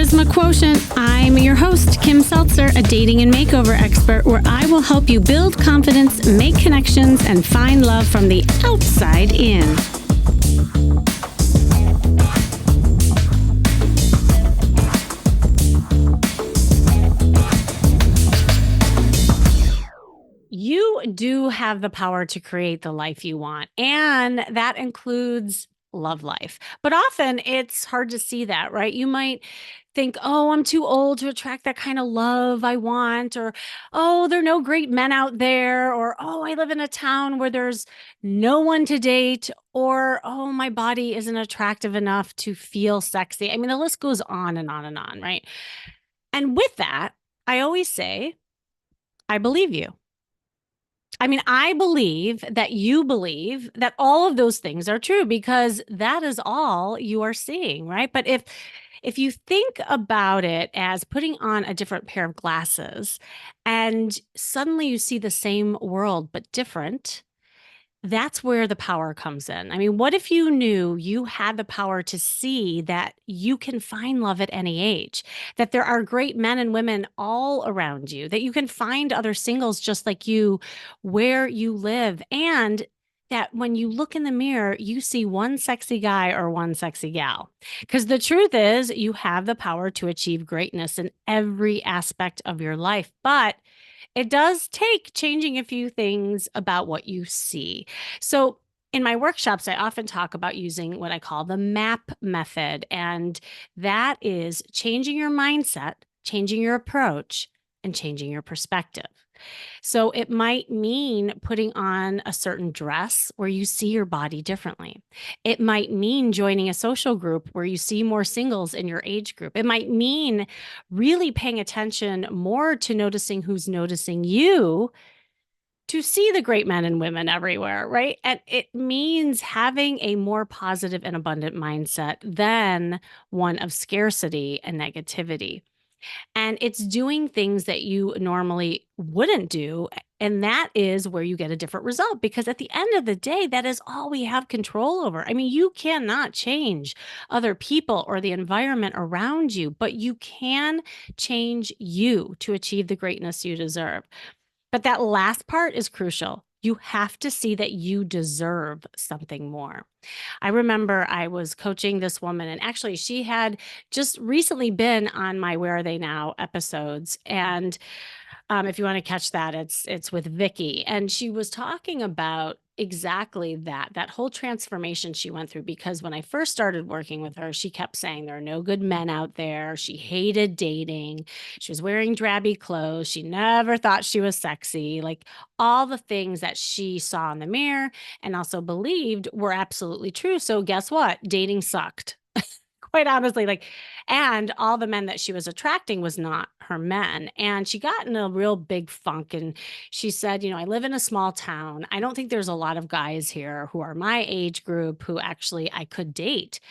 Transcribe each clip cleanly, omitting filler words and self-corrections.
Charisma Quotient. I'm your host, Kim Seltzer, a dating and makeover expert, where I will help you build confidence, make connections, and find love from the outside in. You do have the power to create the life you want, and that includes love life. But often it's hard to see that, right? You might think, oh, I'm too old to attract that kind of love I want, or oh, there are no great men out there, or oh, I live in a town where there's no one to date, or oh, my body isn't attractive enough to feel sexy. I mean, the list goes on and on and on, right? And with that, I always say, I believe you. I mean, I believe that you believe that all of those things are true because that is all you are seeing, right? But if you think about it as putting on a different pair of glasses and suddenly you see the same world but different, that's where the power comes in. I mean, what if you knew you had the power to see that you can find love at any age, that there are great men and women all around you, that you can find other singles just like you where you live, and that when you look in the mirror, you see one sexy guy or one sexy gal? Because the truth is, you have the power to achieve greatness in every aspect of your life. But it does take changing a few things about what you see. So, in my workshops, I often talk about using what I call the MAP method. And that is changing your mindset, changing your approach, and changing your perspective. So it might mean putting on a certain dress where you see your body differently. It might mean joining a social group where you see more singles in your age group. It might mean really paying attention more to noticing who's noticing you, to see the great men and women everywhere, right? And it means having a more positive and abundant mindset than one of scarcity and negativity. And it's doing things that you normally wouldn't do. And that is where you get a different result, because at the end of the day, that is all we have control over. I mean, you cannot change other people or the environment around you, but you can change you to achieve the greatness you deserve. But that last part is crucial. You have to see that you deserve something more. I remember I was coaching this woman, and actually, she had just recently been on my Where Are They Now episodes. And if you want to catch that, it's with Vicky, and she was talking about exactly that whole transformation she went through. Because when I first started working with her, she kept saying there are no good men out there. She hated dating. She was wearing drabby clothes. She never thought she was sexy. Like all the things that she saw in the mirror and also believed were absolutely true. So guess what? Dating sucked. Quite honestly, like, and all the men that she was attracting was not her men. And she got in a real big funk. And she said, I live in a small town. I don't think there's a lot of guys here who are my age group who actually I could date.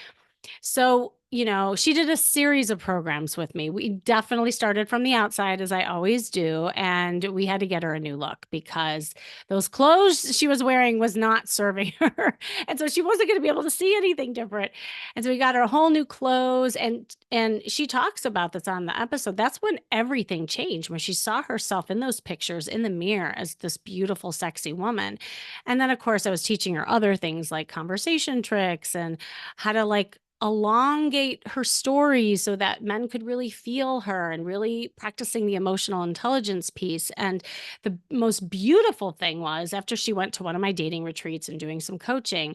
So, she did a series of programs with me. We definitely started from the outside, as I always do. And we had to get her a new look because those clothes she was wearing was not serving her. And so she wasn't going to be able to see anything different. And so we got her a whole new clothes. And she talks about this on the episode. That's when everything changed, when she saw herself in those pictures in the mirror as this beautiful, sexy woman. And then, of course, I was teaching her other things like conversation tricks and how to elongate her story so that men could really feel her, and really practicing the emotional intelligence piece. And the most beautiful thing was, after she went to one of my dating retreats and doing some coaching,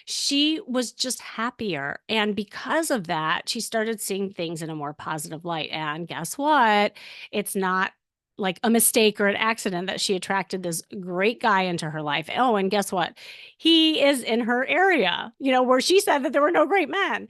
she was just happier. And because of that, she started seeing things in a more positive light. And guess what? It's not like a mistake or an accident that she attracted this great guy into her life. Oh, and guess what? He is in her area, where she said that there were no great men.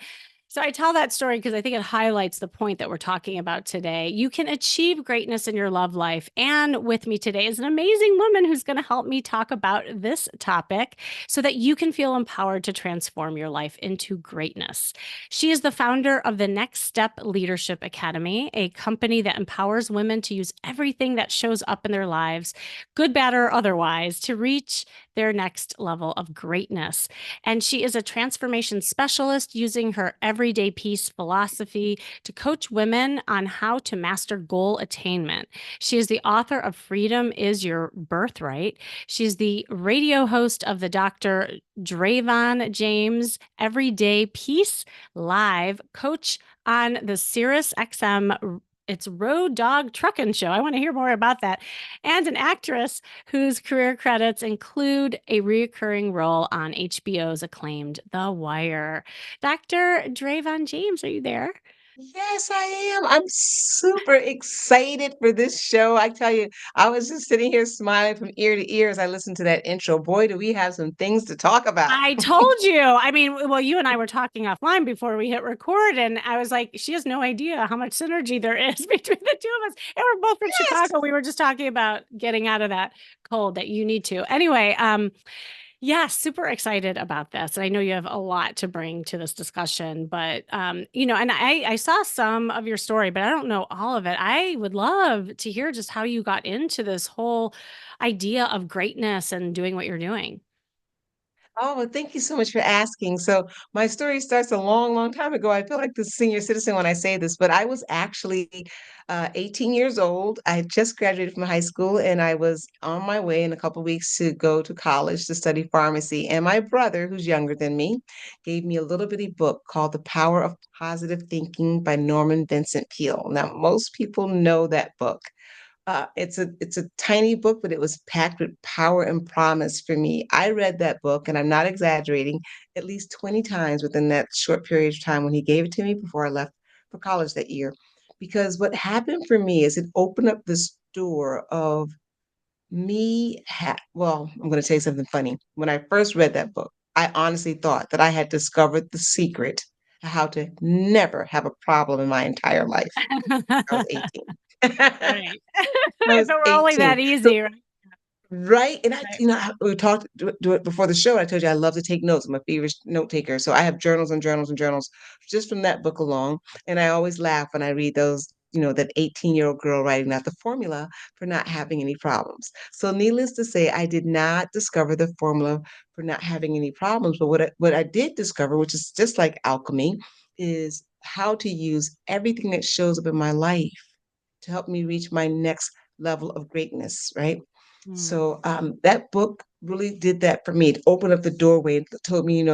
So I tell that story because I think it highlights the point that we're talking about today. You can achieve greatness in your love life. And with me today is an amazing woman who's going to help me talk about this topic so that you can feel empowered to transform your life into greatness. She is the founder of the Next Step Leadership Academy, a company that empowers women to use everything that shows up in their lives, good, bad, or otherwise, to reach their next level of greatness. And she is a transformation specialist using her everyday peace philosophy to coach women on how to master goal attainment. She is the author of Freedom is Your Birthright. She's the radio host of the Dr. Dravon James Everyday Peace Live, coach on the Sirius XM. It's Road Dog Truckin' Show. I want to hear more about that. And an actress whose career credits include a recurring role on HBO's acclaimed The Wire. Dr. Dravon James, are you there? Yes, I am. I'm super excited for this show. I tell you, I was just sitting here smiling from ear to ear as I listened to that intro. Boy, do we have some things to talk about. I told you. I mean, well, you and I were talking offline before we hit record, and I was like, she has no idea how much synergy there is between the two of us. And we're both from Yes. Chicago. We were just talking about getting out of that cold that you need to. Anyway, yeah, super excited about this. And I know you have a lot to bring to this discussion, but and I saw some of your story, but I don't know all of it. I would love to hear just how you got into this whole idea of greatness and doing what you're doing. Oh, well, thank you so much for asking. So, my story starts a long, long time ago. I feel like the senior citizen when I say this, but I was actually 18 years old. I had just graduated from high school and I was on my way in a couple weeks to go to college to study pharmacy. And my brother, who's younger than me, gave me a little bitty book called The Power of Positive Thinking by Norman Vincent Peale. Now, most people know that book. It's a tiny book, but it was packed with power and promise for me. I read that book, and I'm not exaggerating, at least 20 times within that short period of time when he gave it to me before I left for college that year. Because what happened for me is it opened up this door of well, I'm going to tell you something funny. When I first read that book, I honestly thought that I had discovered the secret to how to never have a problem in my entire life. I was 18. Right. I If was it were only 18. that So easy, right? right, and Right. we talked do it before the show. I told you I love to take notes. I'm a feverish note taker, so I have journals and journals and journals just from that book alone. And I always laugh when I read those. That 18-year-old girl writing out the formula for not having any problems. So, needless to say, I did not discover the formula for not having any problems. But what I did discover, which is just like alchemy, is how to use everything that shows up in my life to help me reach my next level of greatness, right? Mm, So that book really did that for me. It opened up the doorway and told me,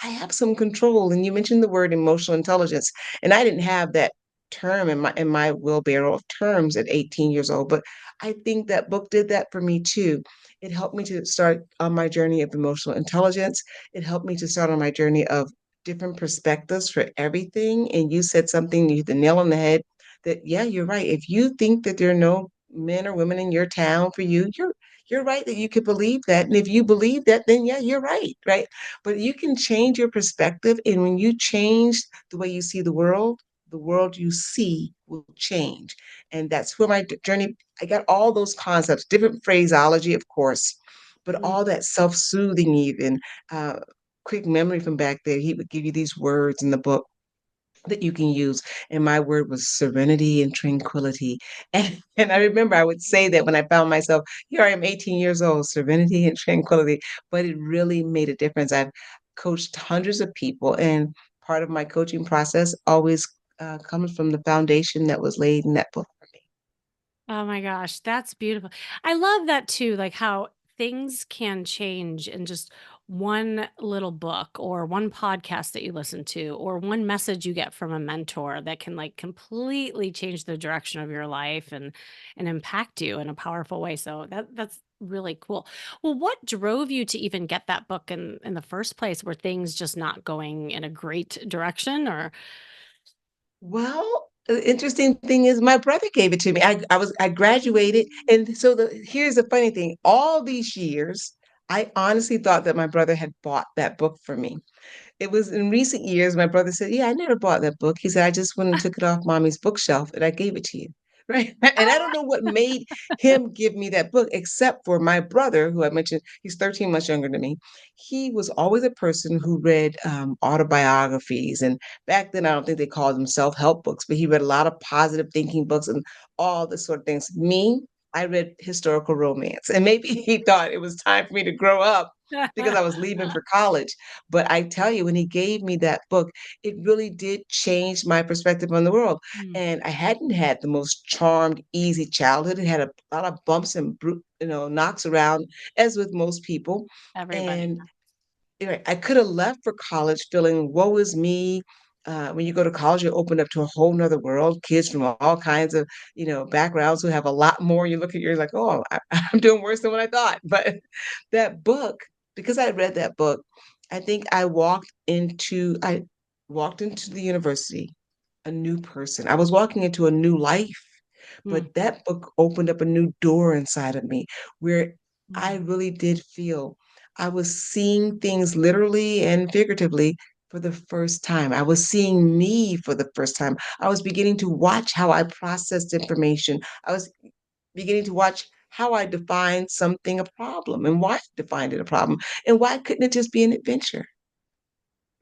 I have some control. And you mentioned the word emotional intelligence, and I didn't have that term in my wheelbarrow of terms at 18 years old. But I think that book did that for me too. It helped me to start on my journey of emotional intelligence. It helped me to start on my journey of different perspectives for everything. And you said something, you hit the nail on the head that, yeah, you're right. If you think that there are no men or women in your town for you, you're right that you could believe that. And if you believe that, then yeah, you're right, right? But you can change your perspective. And when you change the way you see the world you see will change. And that's where my journey, I got all those concepts, different phraseology, of course, but all mm. that self-soothing even, uh, quick memory from back there. He would give you these words in the book that you can use. And my word was serenity and tranquility. And I remember I would say that when I found myself, here I am 18 years old, serenity and tranquility. But it really made a difference. I've coached hundreds of people, and part of my coaching process always comes from the foundation that was laid in that book for me. Oh my gosh, that's beautiful. I love that too, like how things can change in just one little book or one podcast that you listen to or one message you get from a mentor that can like completely change the direction of your life and impact you in a powerful way. So that's really cool. Well, what drove you to even get that book in the first place? Were things just not going in a great direction or Well, the interesting thing is my brother gave it to me. I graduated, and so here's the funny thing. All these years, I honestly thought that my brother had bought that book for me. It was in recent years, my brother said, "Yeah, I never bought that book." He said, "I just went and took it off mommy's bookshelf and I gave it to you." Right. And I don't know what made him give me that book, except for my brother, who I mentioned, he's 13 months younger than me. He was always a person who read autobiographies. And back then, I don't think they called them self help books, but he read a lot of positive thinking books and all this sort of things. Me, I read historical romance, and maybe he thought it was time for me to grow up because I was leaving for college. But I tell you, when he gave me that book, it really did change my perspective on the world. Mm, And I hadn't had the most charmed, easy childhood. It had a lot of bumps and knocks around, as with most people. everybody. And right, I could have left for college feeling, woe is me. When you go to college, you're opened up to a whole nother world, kids from all kinds of, backgrounds who have a lot more. You look at you're like, oh, I'm doing worse than what I thought. But that book, because I read that book, I think I walked into the university a new person. I was walking into a new life, Mm, but that book opened up a new door inside of me where I mm. really did feel I was seeing things literally and figuratively for the first time. I was seeing me for the first time. I was beginning to watch how I processed information. I was beginning to watch how I defined something a problem and why I defined it a problem and why couldn't it just be an adventure,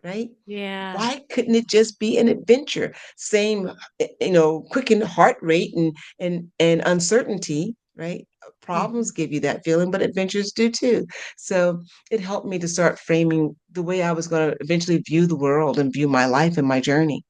right? Yeah. Why couldn't it just be an adventure? Same, quickened heart rate and uncertainty, right? Problems Mhm. give you that feeling, but adventures do too. So it helped me to start framing the way I was going to eventually view the world and view my life and my journey.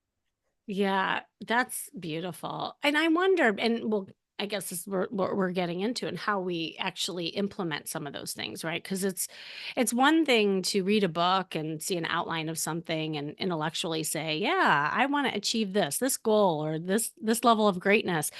Yeah, that's beautiful. And I wonder, and well, I guess this is what we're getting into and how we actually implement some of those things, right? Because it's one thing to read a book and see an outline of something and intellectually say, yeah, I want to achieve this goal or this level of greatness.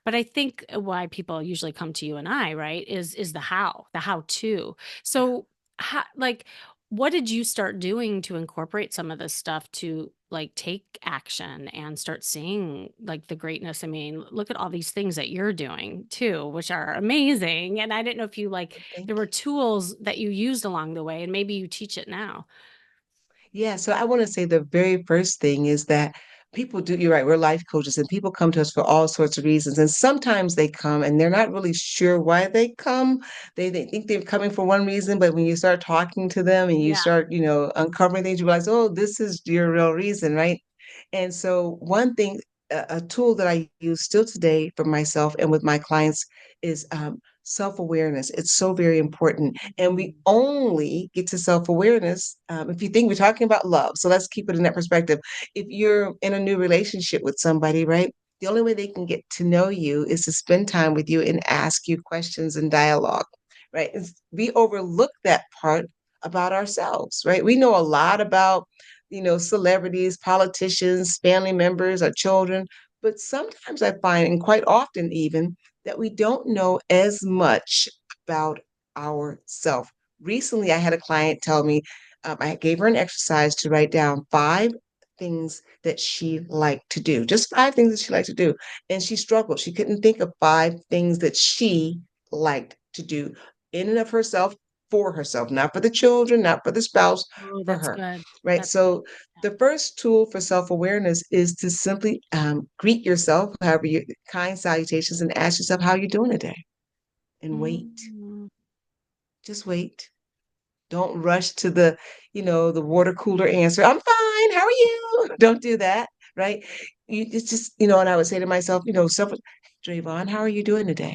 But I think why people usually come to you and I, right, is the how to. So, how, like, what did you start doing to incorporate some of this stuff to like take action and start seeing like the greatness? I mean, look at all these things that you're doing too, which are amazing. And I didn't know if you like there Thank were you. tools that you used along the way and maybe you teach it now. Yeah, so I want to say the very first thing is that people do, you're right, we're life coaches and people come to us for all sorts of reasons. And sometimes they come and they're not really sure why they come. They think they're coming for one reason, but when you start talking to them and you Yeah. start, uncovering things, you realize, oh, this is your real reason, right? And so one thing, a tool that I use still today for myself and with my clients is self-awareness. It's so very important. And we Mhm. only get to self-awareness if you think we're talking about love. So let's keep it in that perspective. If you're in a new relationship with somebody, right? The only way they can get to know you is to spend time with you and ask you questions and dialogue, right? We overlook that part about ourselves, right? We know a lot about, celebrities, politicians, family members, our children, but sometimes I find, and quite often even, that we don't know as much about ourselves. Recently, I had a client tell me, I gave her an exercise to write down 5 things that she liked to do, just 5 things that she liked to do. And she struggled. She couldn't think of 5 things that she liked to do in and of herself, for herself, not for the children, not for the spouse, Oh, for that's her. good. Right. That's good. So the first tool for self-awareness is to simply greet yourself, however you kind salutations, and ask yourself how you're doing today and wait. Mm. Just wait. Don't rush to the water cooler answer. I'm fine. How are you? Don't do that. Right. It's just, and I would say to myself, several, Dravon, how are you doing today?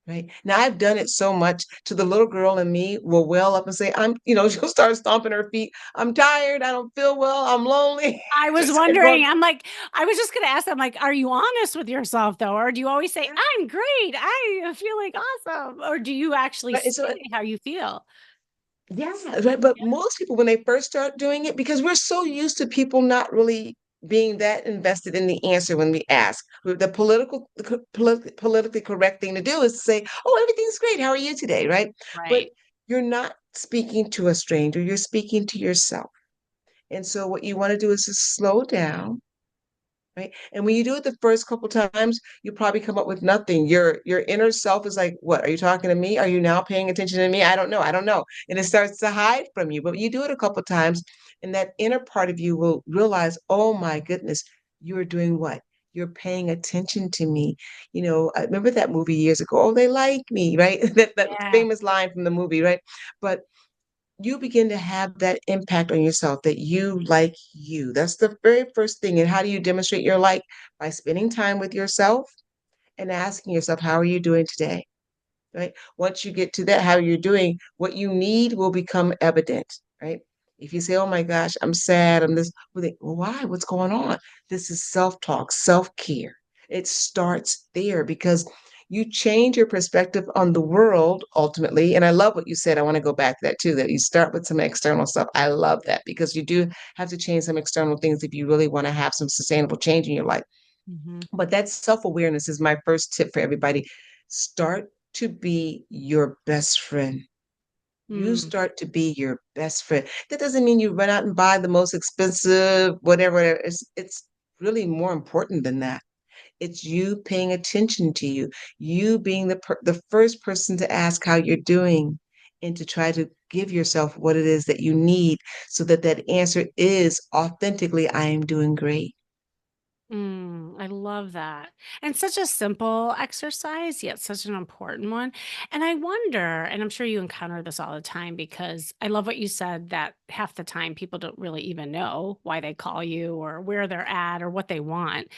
Right. Now I've done it so much to the little girl in me will well up and say, she'll start stomping her feet. I'm tired. I don't feel well. I'm lonely. I was Just start going. wondering, I'm like, I was just gonna ask them, like, are you honest with yourself though? Or do you always say, I'm great, I am feeling awesome? Or do you actually Right. And say so how you feel? yeah, right. But most people, when they first start doing it, because we're so used to people not really being that invested in the answer when we ask, politically correct thing to do is to say, "Oh, everything's great. How are you today?" Right? But Right. you're not speaking to a stranger. You're speaking to yourself. And so, what you want to do is to slow down, right? And when you do it the first couple times, you probably come up with nothing. Your inner self is like, "What? Are you talking to me? Are you now paying attention to me? I don't know. I don't know." And it starts to hide from you. But you do it a couple times, and that inner part of you will realize, "Oh my goodness, you're doing what? You're paying attention to me." I remember that movie years ago. Oh, they like me, right? That Yeah. famous line from the movie, right? But you begin to have that impact on yourself that you like you. That's the very first thing. And how do you demonstrate your like? By spending time with yourself and asking yourself, how are you doing today? right? Once you get to that, how you're doing, what you need will become evident, right? If you say, "Oh my gosh, I'm sad, I'm this," well, why? What's going on? This is self-talk, self-care. It starts there because you change your perspective on the world ultimately. And I love what you said. I want to go back to that too, that you start with some external stuff. I love that because you do have to change some external things if you really want to have some sustainable change in your life. Mhm. But that self awareness is my first tip for everybody. Start to be your best friend. You Mm. start to be your best friend. That doesn't mean you run out and buy the most expensive, whatever. It's really more important than that. It's you paying attention to you, you being the first person to ask how you're doing and to try to give yourself what it is that you need so that that answer is authentically, I am doing great. I love that. And such a simple exercise, yet such an important one. And I wonder, and I'm sure you encounter this all the time because I love what you said that half the time people don't really even know why they call you or where they're at or what they want.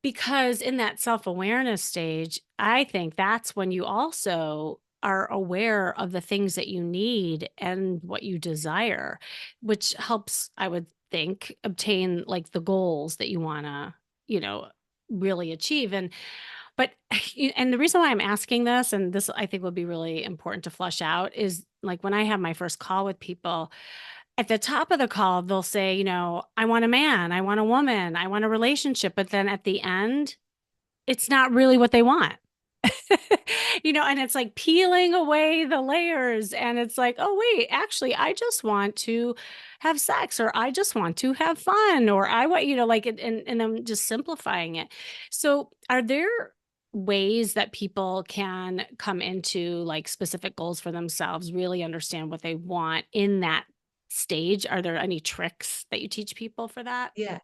Because in that self-awareness stage, I think that's when you also are aware of the things that you need and what you desire, which helps, I would think, obtain like the goals that you want to, you know, really achieve. But and the reason why I'm asking this, and this I think would be really important to flush out, is like when I have my first call with people, at the top of the call, they'll say, I want a man, I want a woman, I want a relationship. But then at the end, it's not really what they want. And it's like peeling away the layers and it's like, "Oh wait, actually I just want to have sex or I just want to have fun or I want, like and I'm just simplifying it." So, are there ways that people can come into like specific goals for themselves, really understand what they want in that stage? Are there any tricks that you teach people for that? Yeah.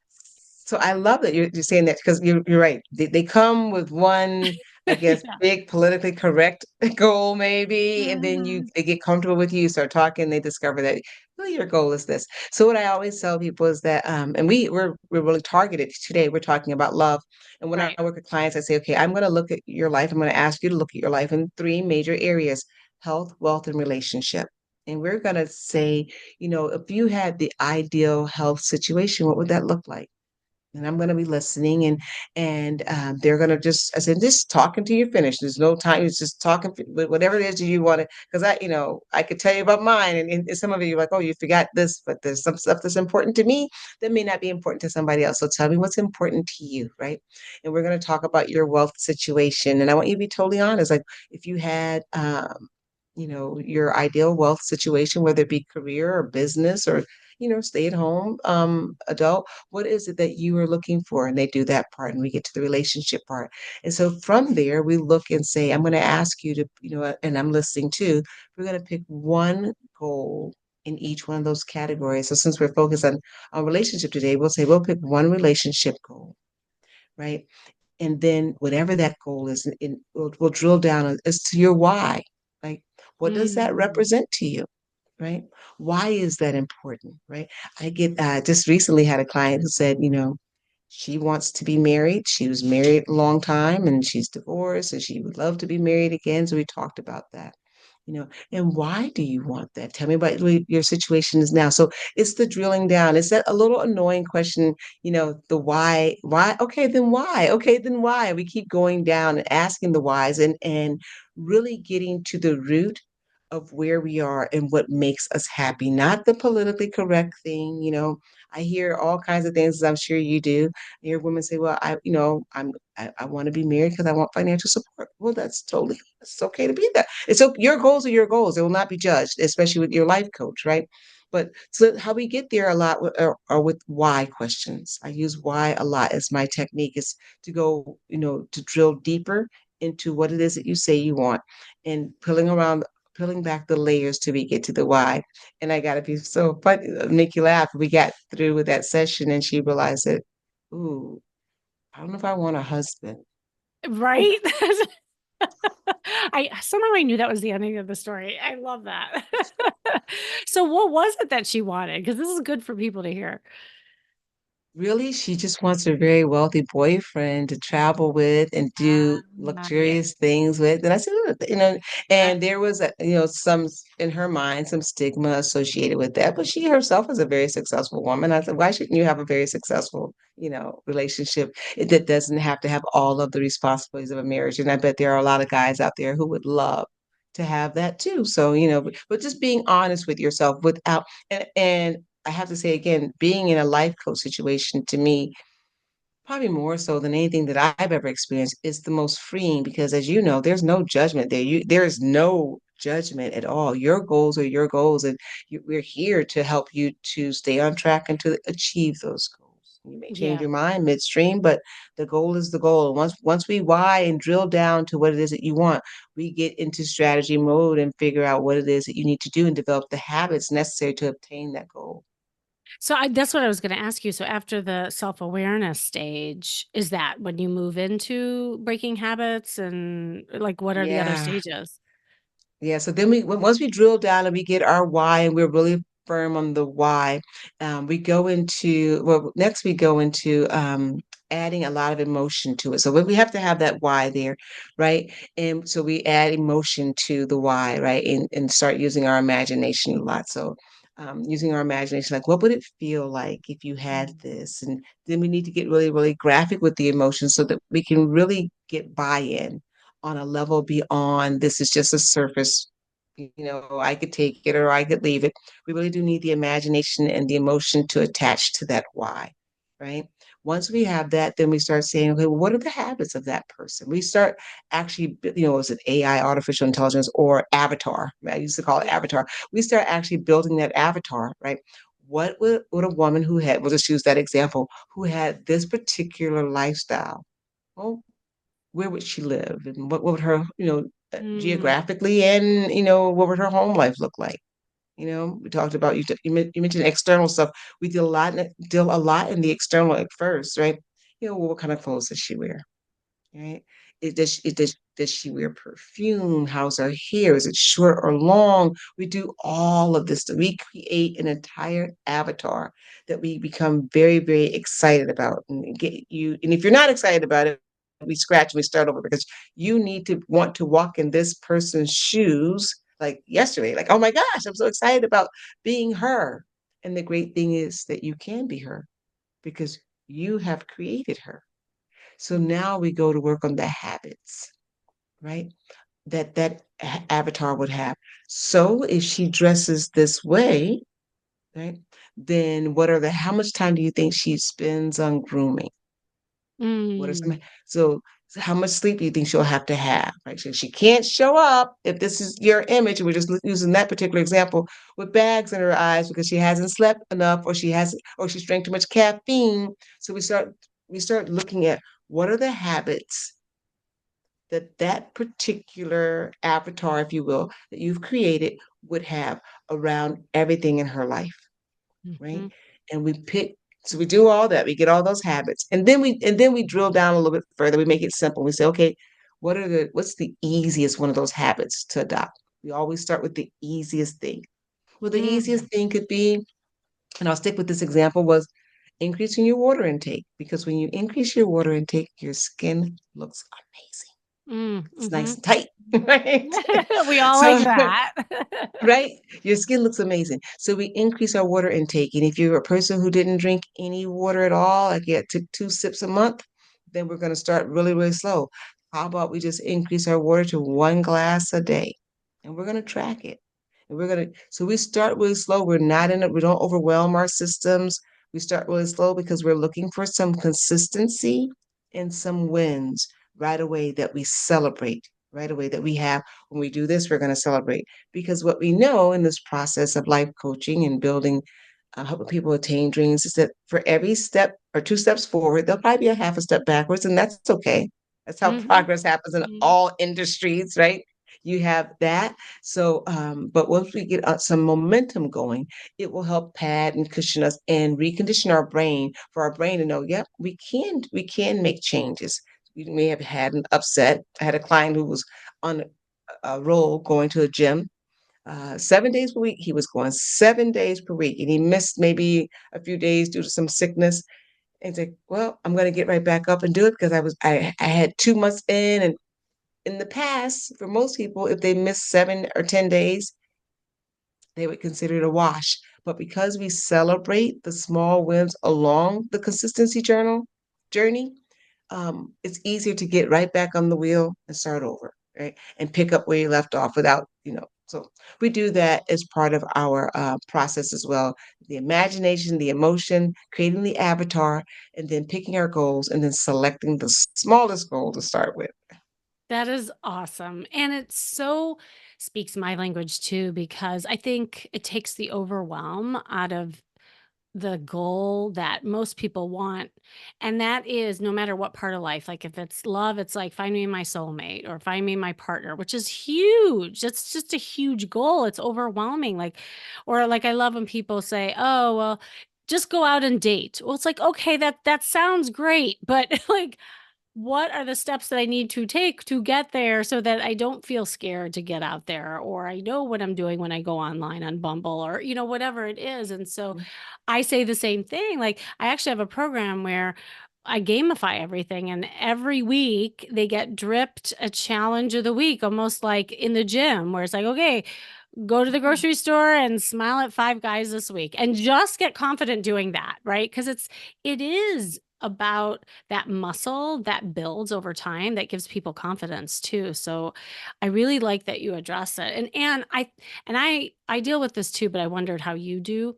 So I love that you're saying that because you're right. They come with one, I guess, Yeah. big politically correct goal maybe, and then Mhm. they get comfortable with you, start talking, they discover that really your goal is this. So what I always tell people is that, and we're really targeted today. We're talking about love, and when I Right. work with clients, I say, okay, I'm going to look at your life. I'm going to ask you to look at your life in three major areas: health, wealth, and relationship. And we're going to say, if you had the ideal health situation, what would that look like? And I'm going to be listening, and they're going to just, I said, just talk until you finish. There's no time. It's just talking, whatever it is you want to, because I could tell you about mine, and some of you are like, oh, you forgot this, but there's some stuff that's important to me that may not be important to somebody else. So tell me what's important to you, right? And we're going to talk about your wealth situation, and I want you to be totally honest. Like if you had, your ideal wealth situation, whether it be career or business or stay at home adult, what is it that you are looking for? And they do that part, and we get to the relationship part. And so from there, we look and say, I'm going to ask you to, and I'm listening too, we're going to pick one goal in each one of those categories. So since we're focused on relationship today, we'll say we'll pick one relationship goal, right? And then whatever that goal is, we'll drill down as to your why. Like, what does that Mm. represent to you? Right? Why is that important? Right? I get just recently had a client who said, she wants to be married. She was married a long time and she's divorced and she would love to be married again. So we talked about that. And why do you want that? Tell me about your situation is now. So it's the drilling down. It's that a little annoying question, the why? Okay, then why? Okay, then why? We keep going down and asking the whys and really getting to the root of where we are and what makes us happy, not the politically correct thing. I hear all kinds of things, as I'm sure you do. I hear women say, well, I want to be married because I want financial support. Well, it's okay to be that. Your goals are your goals. They will not be judged, especially with your life coach, right? But so how we get there a lot are with why questions. I use why a lot as my technique is to go, to drill deeper into what it is that you say you want and peeling back the layers till we get to the why. And I gotta be so funny, make you laugh. We got through with that session and she realized that, ooh, I don't know if I want a husband. Right? I somehow I knew that was the ending of the story. I love that. So what was it that she wanted? Because this is good for people to hear. Really, she just wants a very wealthy boyfriend to travel with and do Yeah. luxurious things with. And I said, "Ugh," and there was some in her mind, some stigma associated with that. But she herself is a very successful woman. I said, why shouldn't you have a very successful, relationship that doesn't have to have all of the responsibilities of a marriage? And I bet there are a lot of guys out there who would love to have that too. So, but just being honest with yourself without and I have to say again, being in a life coach situation to me, probably more so than anything that I've ever experienced, is the most freeing because as you know, there's no judgment there. There is no judgment at all. Your goals are your goals, and we're here to help you to stay on track and to achieve those goals. You may change Yeah. your mind midstream, but the goal is the goal. Once we why and drill down to what it is that you want, we get into strategy mode and figure out what it is that you need to do and develop the habits necessary to obtain that goal. That's what I was going to ask you. So after the self-awareness stage, is that when you move into breaking habits and like what are the other Yeah. stages? Yeah, so then once we drill down and we get our why and we're really firm on the why, we go into well, next we go into adding a lot of emotion to it. So we have to have that why there, right? And so we add emotion to the why, right? And start using our imagination a lot. So using our imagination, like what would it feel like if you had Mm. this? And then we need to get really, really graphic with the emotions so that we can really get buy-in on a level beyond this is just a surface, I could take it or I could leave it. We really do need the imagination and the emotion to attach to that why, right? Once we have that, then we start saying, okay, well, what are the habits of that person? We start actually, is it AI, artificial intelligence, or avatar? I used to call it avatar. We start actually building that avatar, right? What would a woman who had, we'll just use that example, who had this particular lifestyle? Well, where would she live and what would her, Mm. geographically and, what would her home life look like? We talked about you mentioned external stuff. We deal a lot in the external at first, right? Well, what kind of clothes does she wear? Right? Does she wear perfume? How's her hair? Is it short or long? We do all of this. We create an entire avatar that we become very, very excited about. And get you. And if you're not excited about it, we scratch and we start over because you need to want to walk in this person's shoes like yesterday. Like, oh my gosh, I'm so excited about being her. And the great thing is that you can be her because you have created her. So Mm. now we go to work on the habits, right? That avatar would have. So if she dresses this way, right, then how much time do you think she spends on grooming? What are some Mm. so how much sleep do you think she'll have to have? Right. So she can't show up if this is your image, and we're just using that particular example with bags in her eyes because she hasn't slept enough or she's drank too much caffeine. So we start looking at what are the habits that particular avatar, if you will, that you've created would have around everything in her life, right? Mhm. And so we do all that. We get all those habits, and then we drill down a little bit further. We make it simple. We say, okay, what's the easiest one of those habits to adopt? We always start with the easiest thing. Well, the easiest Mm. thing could be, and I'll stick with this example, was increasing your water intake because when you increase your water intake, your skin looks amazing. Mm. It's nice Mhm. and tight, right? We all like So, that. right? Your skin looks amazing. So we increase our water intake. And if you're a person who didn't drink any water at all, like you took 2 sips a month, then we're going to start really, really slow. How about we just increase our water to 1 glass a day? And we're going to track it. And so we start really slow. We're not in it, we don't overwhelm our systems. We start really slow because we're looking for some consistency and some wins right away that we celebrate, right away that we have. When we do this, we're going to celebrate because what we know in this process of life coaching and building, helping people attain dreams is that for every step or 2 steps forward, there'll probably be a half a step backwards, and that's okay. That's how Mhm. progress happens in Mhm. all industries, right? You have that. So, but once we get some momentum going, it will help pad and cushion us and recondition our brain for our brain to know, yep, we can make changes. We may have had an upset. I had a client who was on a roll going to a gym 7 days per week. He was going 7 days per week, and he missed maybe a few days due to some sickness. And say, well, I'm going to get right back up and do it because I had 2 months in. And in the past, for most people, if they miss 7 or 10 days, they would consider it a wash. But because we celebrate the small wins along the consistency journey, it's easier to get right back on the wheel and start over, right? And pick up where you left off without, so we do that as part of our process as well. The imagination, the emotion, creating the avatar, and then picking our goals and then selecting the smallest goal to start with. That is awesome. And it so speaks my language too, because I think it takes the overwhelm out of the goal that most people want. And that is no matter what part of life, like if it's love, it's like find me my soulmate or find me my partner, which is huge. That's just a huge goal. It's overwhelming. Like, or like I love when people say, oh, well, just go out and date. Well, it's like, okay, that sounds great, but like what are the steps that I need to take to get there so that I don't feel scared to get out there or I know what I'm doing when I go online on Bumble or whatever it is. And so I say the same thing. Like I actually have a program where I gamify everything and every week they get dripped a challenge of the week, almost like in the gym where it's like, okay, go to the grocery store and smile at 5 guys this week and just get confident doing that, right? Because it is about that muscle that builds over time that gives people confidence too. So I really like that you address it. And I deal with this too, but I wondered how you do.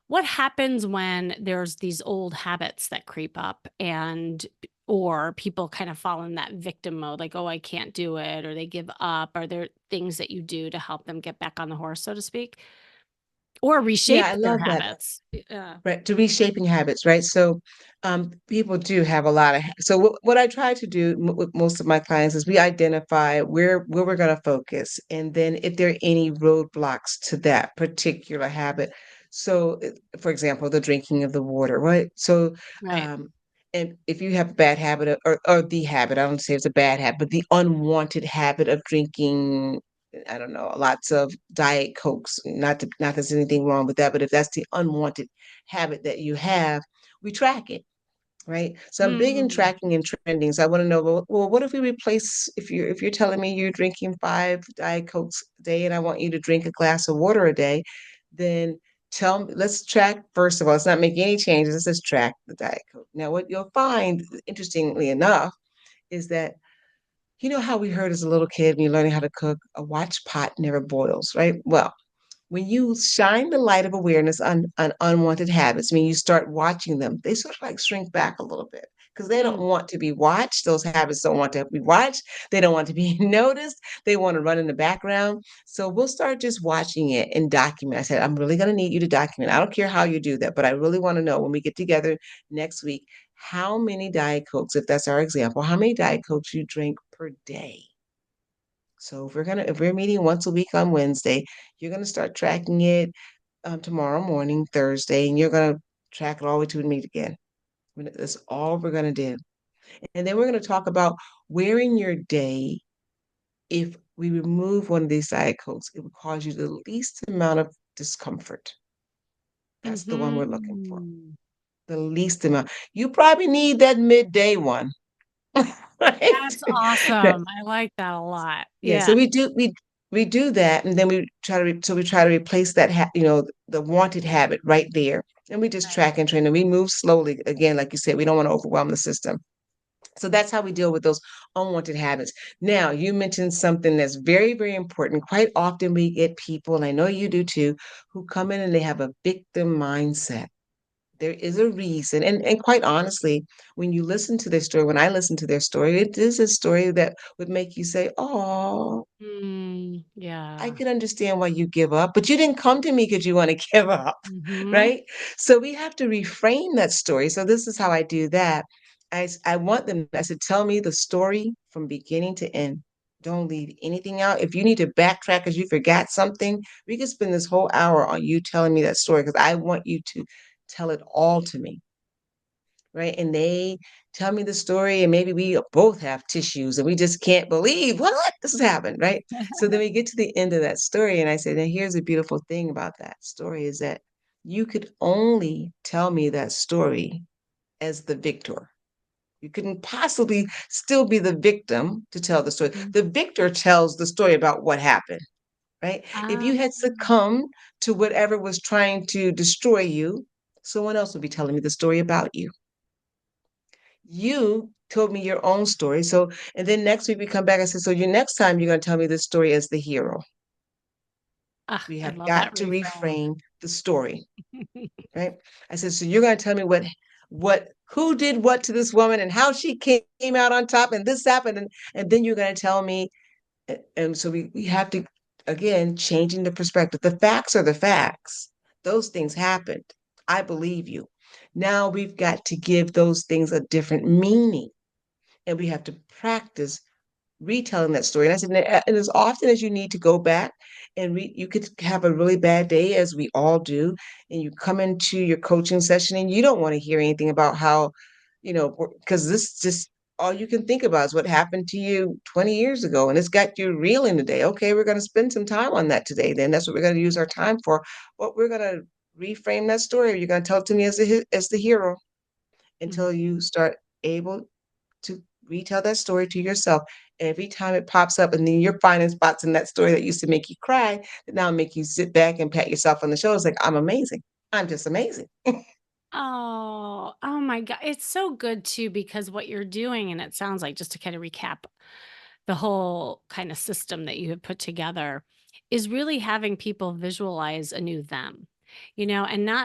What happens when there's these old habits that creep up and or people kind of fall in that victim mode, like, oh, I can't do it, or they give up? Are there things that you do to help them get back on the horse, so to speak, or Yeah, reshape I their love that. habits? Yeah. Right, to reshaping habits, right? So, people do have a lot of. So, what I try to do with most of my clients is we identify where we're going to focus, and then if there are any roadblocks to that particular habit. So, for example, the drinking of the water, right? So, Right. um, and if you have a bad habit or the habit, I don't say it's a bad habit, but the unwanted habit of drinking, I don't know, lots of Diet Cokes. Not there's anything wrong with that, but if that's the unwanted habit that you have, we track it, right? So I'm big in Mm. tracking and trending. So I want to know, well, what if we replace if you're telling me you're drinking 5 Diet Cokes a day and I want you to drink a glass of water a day, then tell me, let's track first of all, let's not make any changes. Let's just track the Diet Coke. Now, what you'll find, interestingly enough, is that you know how we heard as a little kid when you're learning how to cook, a watch pot never boils, right? Well, when you shine the light of awareness on unwanted habits, when you start watching them, they sort of like shrink back a little bit because they don't Mm. want to be watched. Those habits don't want to be watched. They don't want to be noticed. They want to run in the background. So we'll start just watching it and document. I said, I'm really going to need you to document. I don't care how you do that, but I really want to know when we get together next week how many Diet Cokes, if that's our example, how many Diet Cokes you drink per day. So if we're meeting once a week on Wednesday, you're gonna start tracking it tomorrow morning, Thursday, and you're gonna track it all the way to the meet again. That's all we're gonna do. And then we're gonna talk about where in your day, if we remove one of these Diet Cokes, it would cause you the least amount of discomfort. That's the one we're looking for. Mhm. The least amount. You probably need that midday one, right? That's awesome. I like that a lot. Yeah, Yeah. so we do that, and then we try to replace that the wanted habit right there, and we just Right. track and train, and we move slowly. Again, like you said, we don't want to overwhelm the system. So that's how we deal with those unwanted habits. Now, you mentioned something that's very, very important. Quite often, we get people, and I know you do too, who come in and they have a victim mindset. There is a reason, and quite honestly, when you listen to their story, when I listen to their story, it is a story that would make you say, "Oh, I Yeah. could understand why you give up, but you didn't come to me because you want to give up, Mhm. right?" So we have to reframe that story. So this is how I do that. I want them, I said, tell me the story from beginning to end. Don't leave anything out. If you need to backtrack because you forgot something, we could spend this whole hour on you telling me that story because I want you to tell it all to me, right? And they tell me the story, and maybe we both have tissues and we just can't believe what this has happened, right? So then we get to the end of that story, and I say, now here's the beautiful thing about that story is that you could only tell me that story as the victor. You couldn't possibly still be the victim to tell the story. Mhm. The victor tells the story about what happened, right? If Ah, you had succumbed to whatever was trying to destroy you, someone else would be telling me the story about you. You told me your own story. So, and then next week we come back and say, so your next time you're going to tell me this story as the hero. We I have love that got to reframe. reframe the story, right? I said, so you're going to tell me who did what to this woman and how she came out on top and this happened. And then you're going to tell me. And so we have to, again, changing the perspective. The facts are the facts. Those things happened. I believe you. Now we've got to give those things a different meaning. And we have to practice retelling that story. And I said, and as often as you need to go back and you could have a really bad day, as we all do, and you come into your coaching session and you don't want to hear anything about how, because this just all you can think about is what happened to you 20 years ago, and it's got you reeling today. Okay, we're going to spend some time on that today. Then that's what we're going to use our time for. What we're going to reframe that story. You're going to tell it to me as the hero until Mhm. you start able to retell that story to yourself every time it pops up, and then you're finding spots in that story that used to make you cry that now make you sit back and pat yourself on the shoulders like, I'm amazing. I'm just amazing. Oh my God. It's so good too, because what you're doing, and it sounds like, just to kind of recap the whole kind of system that you have put together, is really having people visualize a new them, and Yeah.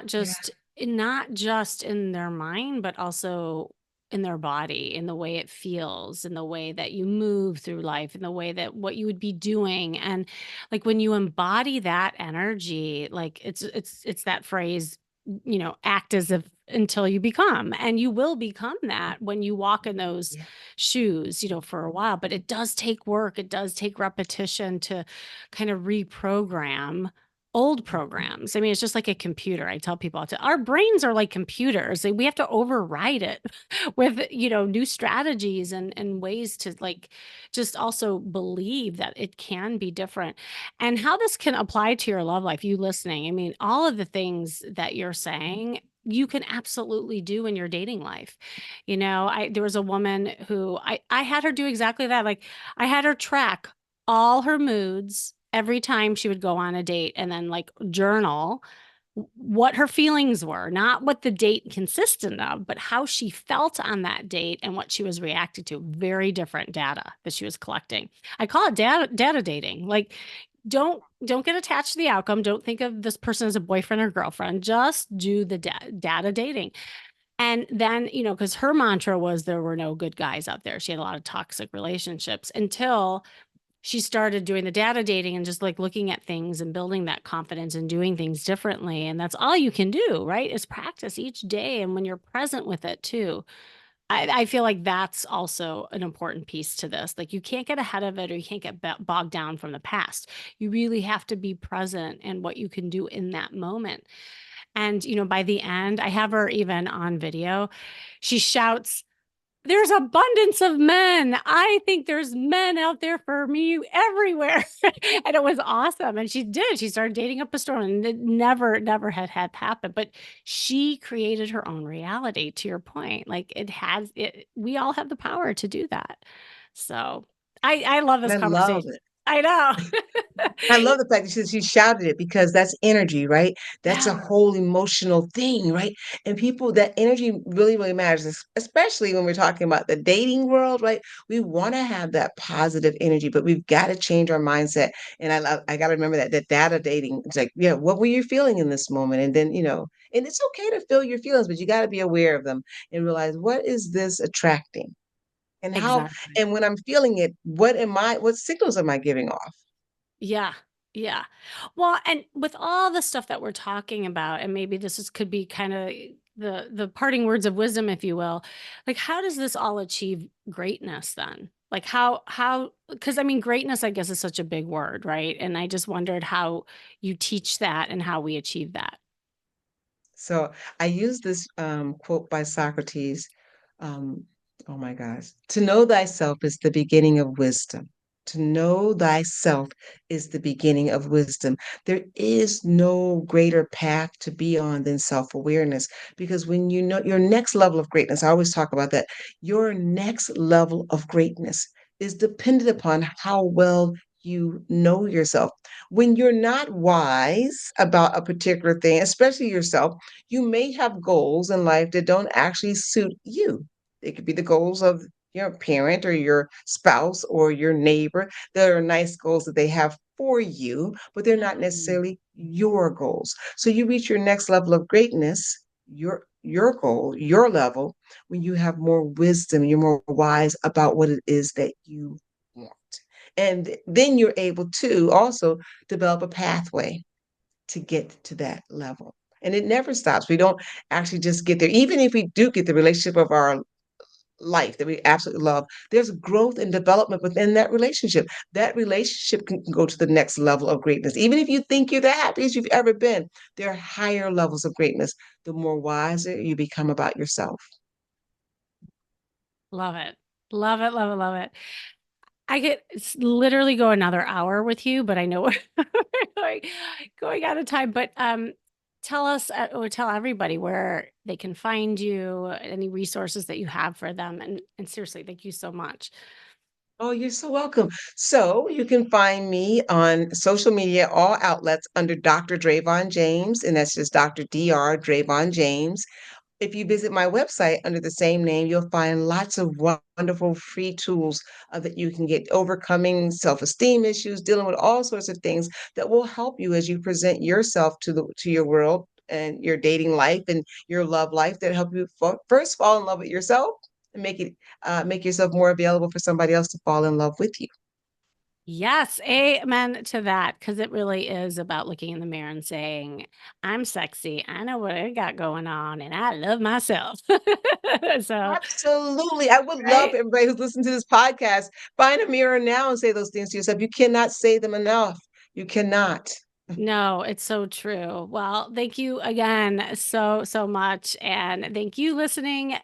not just in their mind, but also in their body, in the way it feels, in the way that you move through life, in the way that what you would be doing. And like when you embody that energy, like it's that phrase, act as if until you become, and you will become that when you walk in those Yeah. shoes, for a while. But it does take work. It does take repetition to kind of reprogram old programs. I mean, it's just like a computer. I tell people, our brains are like computers. We have to override it with, new strategies and ways to, like, just also believe that it can be different. And how this can apply to your love life, you listening. I mean, all of the things that you're saying, you can absolutely do in your dating life. There was a woman who I had her do exactly that. Like, I had her track all her moods every time she would go on a date, and then, like, journal what her feelings were, not what the date consisted of, but how she felt on that date and what she was reacting to. Very different data that she was collecting. I call it data dating. Like, don't get attached to the outcome. Don't think of this person as a boyfriend or girlfriend. Just do the data dating. And then, because her mantra was there were no good guys out there. She had a lot of toxic relationships until she started doing the data dating and just, like, looking at things and building that confidence and doing things differently. And that's all you can do, right? Is practice each day. And when you're present with it too, I feel like that's also an important piece to this. Like, you can't get ahead of it, or you can't get bogged down from the past. You really have to be present and what you can do in that moment. And, by the end, I have her even on video. She shouts, "There's abundance of men. I think there's men out there for me everywhere." And it was awesome. And she did. She started dating up a storm, and it never had happened. But she created her own reality, to your point. Like, we all have the power to do that. So I love And this I love conversation. it. I know. I love the fact that she shouted it because that's energy, right? That's a Yeah, whole emotional thing, right? And people, that energy really, really matters, especially when we're talking about the dating world, right? We want to have that positive energy, but we've got to change our mindset. And I got to remember that data dating, it's like, yeah, what were you feeling in this moment? And then, and it's okay to feel your feelings, but you got to be aware of them and realize, what is this attracting? And how, exactly. and when I'm feeling it, what signals am I giving off? Yeah. Yeah. Well, and with all the stuff that we're talking about, and maybe could be kind of the parting words of wisdom, if you will. Like, how does this all achieve greatness then? Like, how because I mean, greatness, I guess, is such a big word, right? And I just wondered how you teach that and how we achieve that. So I use this quote by Socrates. Um, oh my gosh. To know thyself is the beginning of wisdom. To know thyself is the beginning of wisdom. There is no greater path to be on than self awareness because when you know your next level of greatness, I always talk about that. Your next level of greatness is dependent upon how well you know yourself. When you're not wise about a particular thing, especially yourself, you may have goals in life that don't actually suit you. It could be the goals of your parent or your spouse or your neighbor. There are nice goals that they have for you, but they're not Mm. necessarily your goals. So you reach your next level of greatness, your goal, your level, when you have more wisdom, you're more wise about what it is that you want. And then you're able to also develop a pathway to get to that level. And it never stops. We don't actually just get there. Even if we do get the relationship of our life that we absolutely love, there's growth and development within that relationship. That relationship can go to the next level of greatness. Even if you think you're the happiest you've ever been, there are higher levels of greatness the more wiser you become about yourself. Love it. Love it, love it, love it. I could literally go another hour with you, but I know we're going, going out of time. But tell us or tell everybody where they can find you, any resources that you have for them. And seriously, thank you so much. Oh, you're so welcome. So you can find me on social media, all outlets under Dr. Dravon James, and that's just Dr. Dr. Dravon James. If you visit my website under the same name, you'll find lots of wonderful free tools that you can get overcoming self-esteem issues, dealing with all sorts of things that will help you as you present yourself to your world and your dating life and your love life that help you first fall in love with yourself and make yourself more available for somebody else to fall in love with you. Yes, amen to that. Because it really is about looking in the mirror and saying, I'm sexy. I know what I got going on, and I love myself. So, Absolutely. I would love right? for everybody who's listening to this podcast, find a mirror now and say those things to yourself. You cannot say them enough. You cannot. No, it's so true. Well, thank you again so, so much. And thank you listening,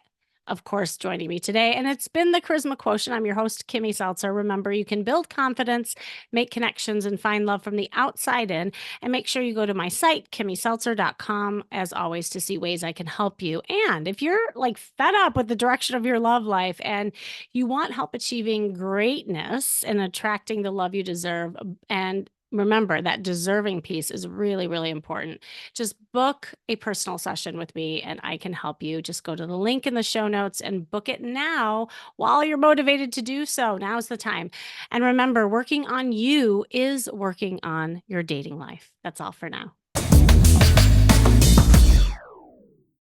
of course, joining me today. And it's been the Charisma Quotient. I'm your host, Kimmy Seltzer. Remember, you can build confidence, make connections, and find love from the outside in. And make sure you go to my site, kimmyseltzer.com, as always, to see ways I can help you. And if you're like fed up with the direction of your love life and you want help achieving greatness and attracting the love you deserve, and remember that deserving piece is really, really important. Just book a personal session with me and I can help you. Just go to the link in the show notes and book it now while you're motivated to do so. Now's the time. And remember, working on you is working on your dating life. That's all for now.